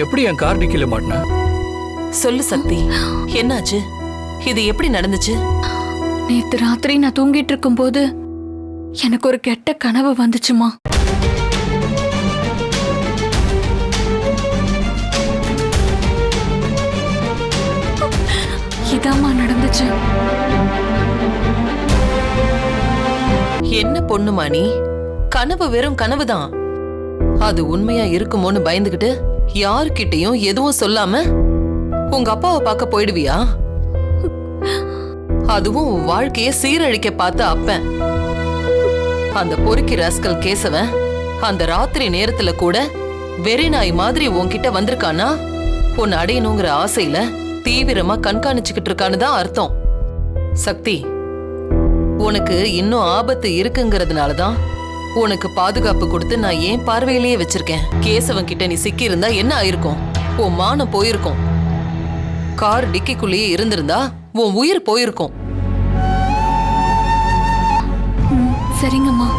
எப்படி என் கார் டிக்கில மாட்டின? சொல்லு சக்தி, என்னாச்சு? இது எப்படி நடந்துச்சு? நேத்து ராத்திரி நான் தூங்கிட்டு இருக்கும்போது எனக்கு ஒரு கெட்ட கனவு வந்துச்சுமா. இதாம்மா நடந்துச்சு. என்ன பொண்ணுமா நீ? கனவு வெறும் கனவுதான். அது உண்மையா இருக்குமோன்னு பயந்துகிட்டு யாருக்கிட்டையும் எதுவும் சொல்லாம உங்க அப்பாவை பார்க்க போயிடுவியா? அதுவும் வாழ்க்கைய சீரழிக்க பார்த்த அப்பன். அந்த பொறுக்கி ராஸ்கல் கேசவன் அந்த ராத்திரி நேரத்துல கூட வெறி நாய் மாதிரி உன்கிட்ட வந்திருக்கானா உன்னை அடையணுங்கிற ஆசையில தீவிரமா கண்காணிச்சுக்கிட்டு இருக்கான்னு தான் அர்த்தம். சக்தி, உனக்கு இன்னும் ஆபத்து இருக்குங்கிறதுனாலதான் உனக்கு பாதுகாப்பு கொடுத்து நான் ஏன் பார்வையிலேயே வச்சிருக்கேன். கேசவன் கிட்ட நீ சிக்கி இருந்தா என்ன ஆயிருக்கும்? உன் மானம் போயிருக்கும். கார் டிக்கிக்குள்ளேயே இருந்திருந்தா உன் உயிர் போயிருக்கும். சரிங்கம்மா.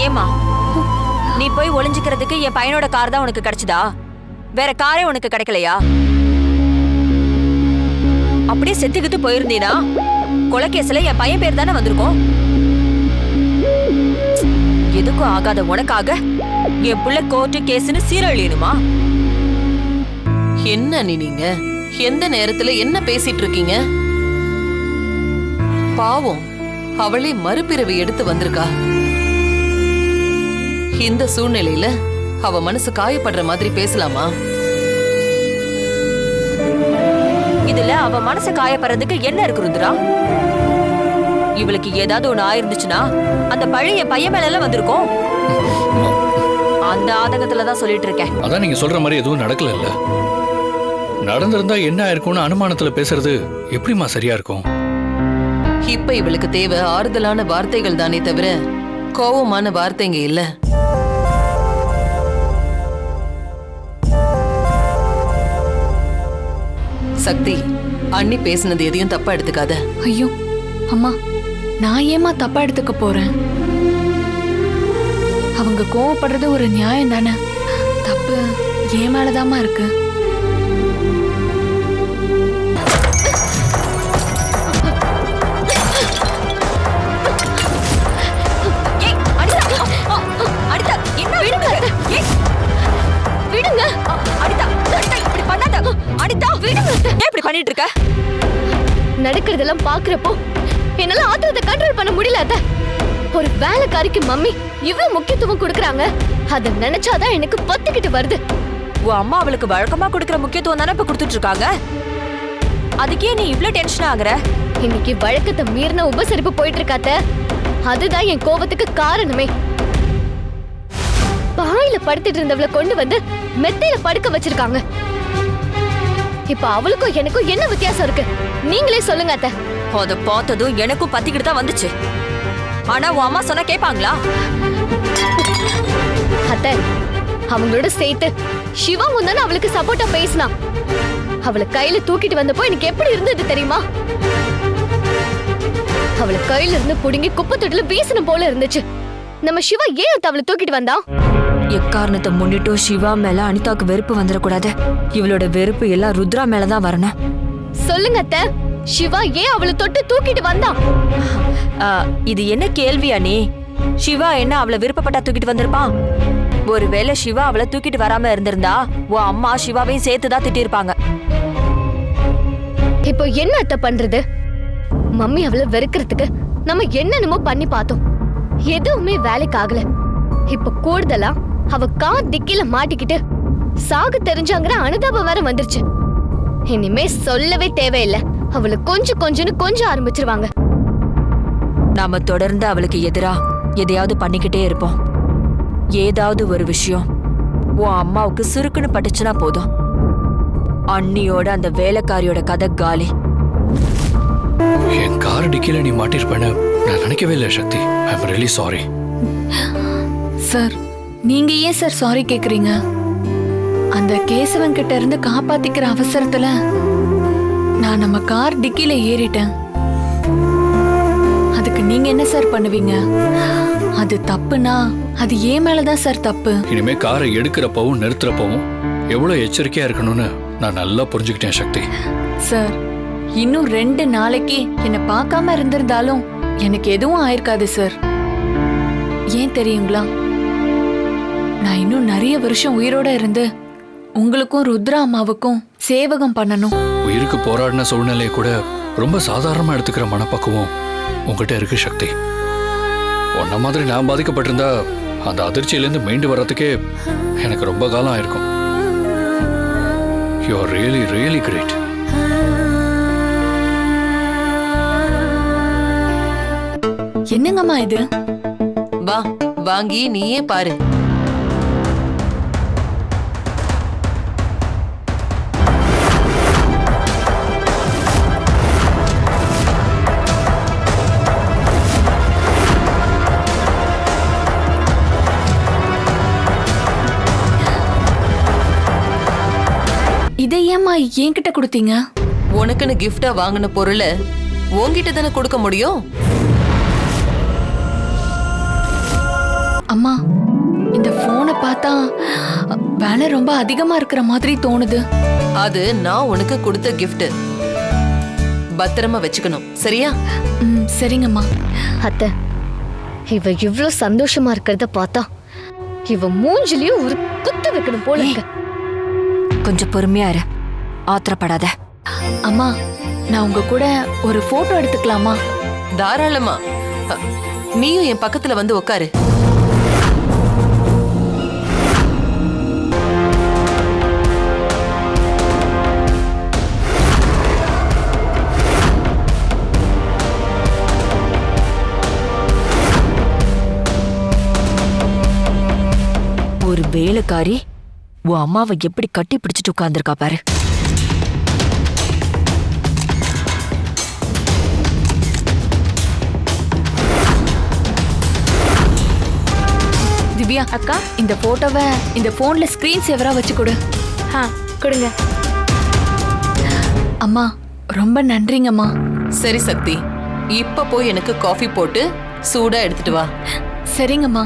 ஏமா நீ போய் ஒளிஞ்சுக்கிறதுக்கு என் பையனோட கார் தான் உனக்கு கிடைச்சதா? வேற காரே உனக்கு கிடைக்கலையா? அப்படியே செத்துக்கிட்டு போயிருந்தீனா கொலைகேஸ்ல என் பையன் பேர் தானே வந்திருக்கும். எதுக்கும் ஆகாத உனக்காக என் புள்ள கோர்ட்டு கேஸ்னு சீரழியணுமா? என்ன நீங்க எந்த நேரத்துல என்ன பேசிட்டு இருக்கீங்க? பாவம், அவளே மறுபிறவி எடுத்து வந்திருக்கா. இந்த சூழ்நிலையில அவ மனசு காயப்படுற மாதிரி பேசலாமா? இதுல அவ மனசு காயப்படுறதுக்கு என்ன இருக்கு ருத்ரா? இவளுக்கு ஏதாவது ஒண்ணு ஆயிருந்துச்சுன்னா அந்த பழைய பையன் மேல எல்லாம் வந்திருக்கும். அந்த ஆதங்கத்துலதான் சொல்லிட்டு இருக்கேன். அதான் நீங்க சொல்ற மாதிரி எதுவும் நடக்கல இல்ல. நடந்திருந்தா என்ன ஆயிருக்கும்னு அனுமானத்துல பேசுறது எப்படிமா சரியா இருக்கும்? இப்ப இவளுக்கு தேவை ஆறுதலான வார்த்தைகள் தானே தவிர கோபமான வார்த்தைங்க இல்ல. சக்தி, அண்ணி பேசினது எதையும் தப்பா எடுத்துக்காத. ஐயோ அம்மா, நான் ஏமா தப்பா எடுத்துக்க போறேன்? அவங்க கோவப்படுறது ஒரு நியாயம் தானே. தப்பு ஏன் மேலதாமா இருக்கு. நடக்கிறதெல்லாம் பாக்குறப்போ என்னால ஆத்திரத்தை கண்ட்ரோல் பண்ண முடியல. ஒரு வேலைக்காரிக்கு மம்மி இவ்வளவு முக்கியத்துவம் கொடுக்கறாங்க, அத நினைச்சாதான் எனக்கு பத்திக்கிட்டு வருது. உன் அம்மா அவளுக்கு வழக்கமா கொடுக்கற முக்கியத்துவம் தானே இப்ப கொடுத்துட்டு இருக்காங்க. அதுக்கே நீ இவ்ளோ டென்ஷன் ஆகுற? இன்னைக்கு வழக்கத்தை மீறின உபசரிப்பு போயிட்டு இருக்காத்த, அதுதான் என் கோபத்துக்கு காரணமே. பாயில படுத்துட்டு இருந்தவளை கொண்டு வந்து மெத்தையில படுக்க வச்சிருக்காங்க. இப்ப அவளுக்கும் எனக்கும் என்ன வித்தியாசம் இருக்கு? நீங்களே சொல்லுங்க அத்தை. அத பார்த்ததும் எனக்கும் பத்திக்கிட்டு தான் வந்துச்சு. ஆனா உன் அம்மா சொன்னா கேட்பாங்களா? அத்தை, அவங்களோட சேர்த்து சிவா முந்தானே அவளுக்கு சப்போர்ட்டா பேசினா. அவளை கையில தூக்கிட்டு வந்தப்போ எனக்கு எப்படி இருந்தது தெரியுமா? அவளை கையில இருந்து புடுங்கி குப்பை தொட்டில வீசணும் போல இருந்துச்சு. நம்ம சிவா ஏன் அவளை தூக்கிட்டு வந்தா? எக்காரணத்தை முன்னிட்டும் சிவா மேல அனிதாக்கு வெறுப்பு வந்துடக்கூடாது. இவளோட வெறுப்பு எல்லாம் ருத்ரா மேலதான் வரணும். சொல்லுங்க அத்தை, சிவா ஏன் அவளை தொட்டு தூக்கிட்டு வந்தா? இது என்ன கேள்வியா நீ? சிவா என்ன அவளை விருப்பப்பட்டா தூக்கிட்டு வந்திருப்பான்? ஒருவேளை சிவா அவளை தூக்கிட்டு வராம இருந்திருந்தா உன் அம்மா சிவாவையும் சேர்த்துதான் திட்டிருப்பாங்க. இப்போ என்ன அத்தை பண்றது? மம்மி அவளை வெறுக்கிறதுக்கு நம்ம என்னென்னமோ பண்ணி பார்த்தோம், எதுவுமே வேலைக்கு ஆகல. இப்ப கூடுதலா அவ கார் டிக்கில மாட்டிக்கிட்டு சாக தெரிஞ்சாங்கிற அனுதாபம் வேற வந்துருச்சு. இனிமே சொல்லவே தேவையில்லை, அவளை கொஞ்சம் கொஞ்சம் ஆரம்பிச்சிருவாங்க. நாம தொடர்ந்து அவளுக்கு எதிரா எதையாவது பண்ணிக்கிட்டே இருப்போம். ஏதாவது ஒரு விஷயம் உன் அம்மாவுக்கு சுருக்குன்னு பட்டுச்சுன்னா போதும், அண்ணியோட அந்த வேலைக்காரியோட கதை காலி. என் கார் டிக்கில நீ மாட்டிருப்பேன்னு நான் நினைக்கவே இல்லை சக்தி. ஐ அம் ரியலி சாரி. சார், நீங்க ஏன் சார் சாரி கேக்குறீங்க? அந்த கேசவன் கிட்ட இருந்து காப்பாத்திக்கிற அவசரத்துல நான் நம்ம கார் டிக்கில ஏறிட்டேன். அதுக்கு நீங்க என்ன சார் பண்ணுவீங்க? அது தப்புனா அது ஏன் மேலதான் சார் தப்பு. இனிமே காரை எடுக்கிறப்பவும் நிறுத்துறப்பவும் எவ்வளவு எச்சரிக்கையா இருக்கணும்னு நான் நல்லா புரிஞ்சுக்கிட்டேன் சக்தி. சார் இன்னும் 2 நாளைக்கு என்னை பார்க்காம இருந்திருந்தாலும் எனக்கு எதுவும் ஆயிருக்காது சார். ஏன் தெரியுங்களா, நான் இன்னும் நிறைய வருஷம் உயிரோட இருந்து உங்களுக்கும் ருத்ரா அம்மாவுக்கும் சேவகம் பண்ணணும். உயிருக்கு போராடின சூழ்நிலையை கூட ரொம்ப சாதாரணமா எடுத்துக்கிற மனப்பக்குவம் உங்ககிட்ட இருக்கு சக்தி. உன்ன மாதிரி நான் பாதிக்கப்பட்டிருந்தா அந்த அதிர்ச்சியிலேருந்து மீண்டு வர்றதுக்கே எனக்கு ரொம்ப காலம் ஆயிருக்கும். You are really really great. என்னங்கம்மா இது? வா, வாங்கி நீயே பாரு. இதை ஏம்மா என்கிட்ட கொடுத்தீங்க? உனக்குன்னு கிஃப்டா வாங்கின பொருளை உன்கிட்ட தானே கொடுக்க முடியும். அம்மா, இந்த போனை பார்த்தா வேலை ரொம்ப அதிகமா இருக்கிற மாதிரி தோணுது. அது நான் உனக்கு கொடுத்த கிஃப்ட். பத்திரமா வச்சுக்கணும், சரியா? சரிங்கம்மா. அத்தை, இவ இவ்ளோ சந்தோஷமா இருக்கிறத பார்த்தா இவ மூஞ்சிலையும் ஒரு குத்து வைக்கணும் போல இருக்கு. கொஞ்சம் பொறுமையா இரு, ஆத்திரப்படாத. அம்மா, நான் உங்க கூட ஒரு போட்டோ எடுத்துக்கலாமா? தாராளமா. நீயும் என் பக்கத்துல வந்து உட்காரு. ஒரு வேலைக்காரி உன் அம்மாவை எப்படி கட்டி பிடிச்சிட்டு உட்கார்ந்துருக்கா பாரு. திவ்யா அக்கா, இந்த போட்டோவை இந்த போன்ல ஸ்கிரீன் சேவரா வச்சு கொடு. கொடுங்க. அம்மா, ரொம்ப நன்றிங்கம்மா. சரி சக்தி, இப்ப போய் எனக்கு காஃபி போட்டு சூடா எடுத்துட்டு வா. சரிங்கம்மா.